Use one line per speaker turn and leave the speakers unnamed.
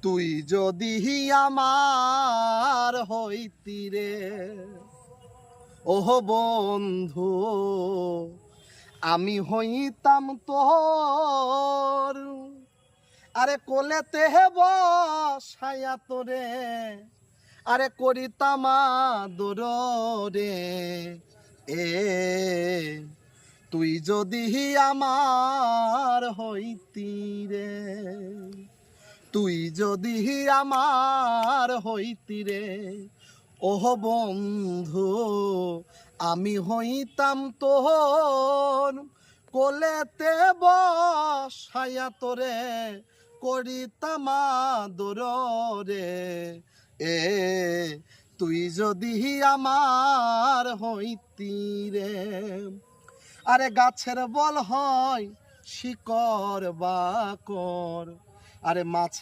তুই যদি আমার হইতি রে ওহ বন্ধু, আমি হইতাম তোর। আরে কোলেতে বসায়া তোরে, আরে করিতাম আদর রে। এ তুই যদি আমার হইতি রে, তুই যদি আমার হইতি রে ওহ বন্ধু, আমি হইতাম তোর। কোলেতে বসায়া তোরে করিতাম আদর রে। এ তুই যদি আমার হইতি রে। আরে গাছের বল হয় শিকড় বাকর, আরে মাছ